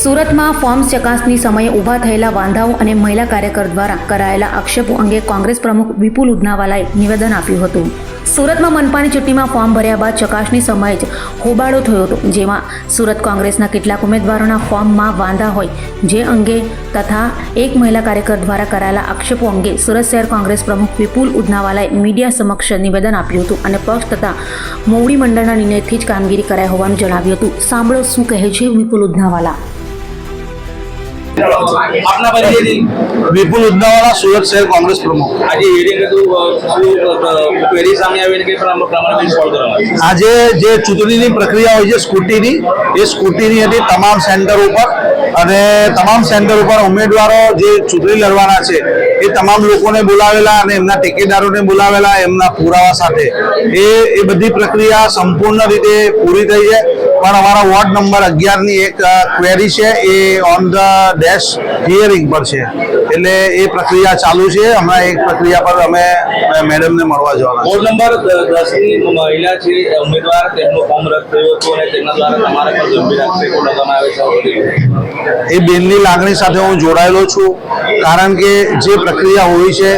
સુરતમાં ફોર્મ ચકાસણી સમયે ઊભા થયેલા વાંધાઓ અને મહિલા કાર્યકર દ્વારા કરાયેલા આક્ષેપો અંગે કોંગ્રેસ પ્રમુખ વિપુલ ઉદનાવાલાએ નિવેદન આપ્યું હતું. સુરતમાં મનપાની ચૂંટણીમાં ફોર્મ ભર્યા બાદ ચકાસણી સમયે જ હોબાળો થયો હતો, જેમાં સુરત કોંગ્રેસના કેટલાક ઉમેદવારોના ફોર્મમાં વાંધા હોય જે અંગે તથા એક મહિલા કાર્યકર દ્વારા કરાયેલા આક્ષેપો અંગે સુરત શહેર કોંગ્રેસ પ્રમુખ વિપુલ ઉદનાવાલાએ મીડિયા સમક્ષ નિવેદન આપ્યું હતું અને પક્ષ તથા મોવડી મંડળના નિર્ણયથી જ કામગીરી કરાઈ હોવાનું જણાવ્યું હતું. સાંભળો શું કહે છે વિપુલ ઉદનાવાલા. આપના પરિચય વિપુલ ઉદનાવાલા, સુરત શહેર કોંગ્રેસ પ્રમુખ. આજે હિયરિંગ હતું, ક્વેરી સામે આવીને કે પ્રમાણે સોલ્વ કરવાનું. આજે જે ચૂંટણીની પ્રક્રિયા હોય છે સ્કૂટીની, એ સ્કૂટીની હતી તમામ સેન્ટર ઉપર, અને તમામ સેન્ટર ઉપર ઉમેદવારો જે ચૂંટણી લડવાના છે એ તમામ લોકોને બોલાવેલા અને એમના ટેકેદારોને બોલાવેલા એમના પુરાવા સાથે. એ બધી પ્રક્રિયા સંપૂર્ણ રીતે પૂરી થઈ છે, પણ અમારા વોર્ડ નંબર 11ની એક ક્વેરી છે એ ઓન ધ ડેશ હિયરિંગ પર છે, એટલે એ પ્રક્રિયા ચાલુ છે. હમણાં એક પ્રક્રિયા પર અમે મેડમને મળવા જવાના. વોર્ડ નંબર 10ની મહિલા છે ઉમેદવાર, તેમનું ફોર્મ રદ થયું હતું અને તેમના દ્વારા તમારા પર ગંભીર આક્ષેપો લગાવવામાં આવે છે. એ બેનની લાગણી સાથે હું જોડાયેલો છું, કારણ કે જે પ્રક્રિયા હોય છે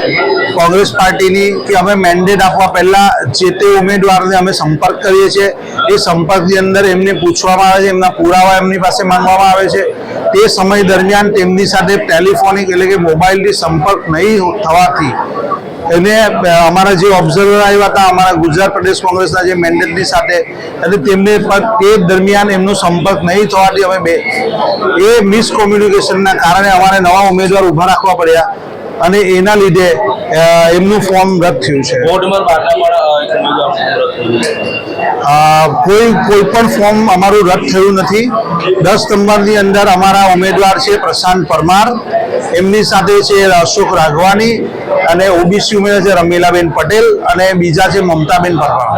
કોંગ્રેસ પાર્ટીની કે અમે મેન્ડેટ આપવા પહેલા જે તે ઉમેદવારને અમે સંપર્ક કરીએ છીએ. એ સંપર્કની અંદર એમને પૂછવામાં આવે છે, એમના પુરાવા એમની પાસે માંગવામાં આવે છે. તે સમય દરમિયાન તેમની સાથે ટેલિફોનિક એટલે કે મોબાઈલથી સંપર્ક નહીં થવાથી એને અમારા જે ઓબ્ઝર્વર આવ્યા હતા અમારા ગુજરાત પ્રદેશ કોંગ્રેસના જે મેન્ડેટની સાથે, અને તેમને તે દરમિયાન એમનો સંપર્ક નહીં થવાથી અમે એ મિસકોમ્યુનિકેશનના કારણે અમારે નવા ઉમેદવાર ઊભા રાખવા પડ્યા અને એના લીધે એમનું ફોર્મ રદ થયું છે. વોર્ડ નંબર 12 કોઈ પણ ફોર્મ અમારું રદ થયું નથી. 10 નંબરની અંદર અમારા ઉમેદવાર છે પ્રશાંત પરમાર, એમની સાથે છે અશોક રાઘવાની, અને ઓબીસી ઉમેદવાર છે રમીલાબેન પટેલ, અને બીજા છે મમતાબેન પરમાર.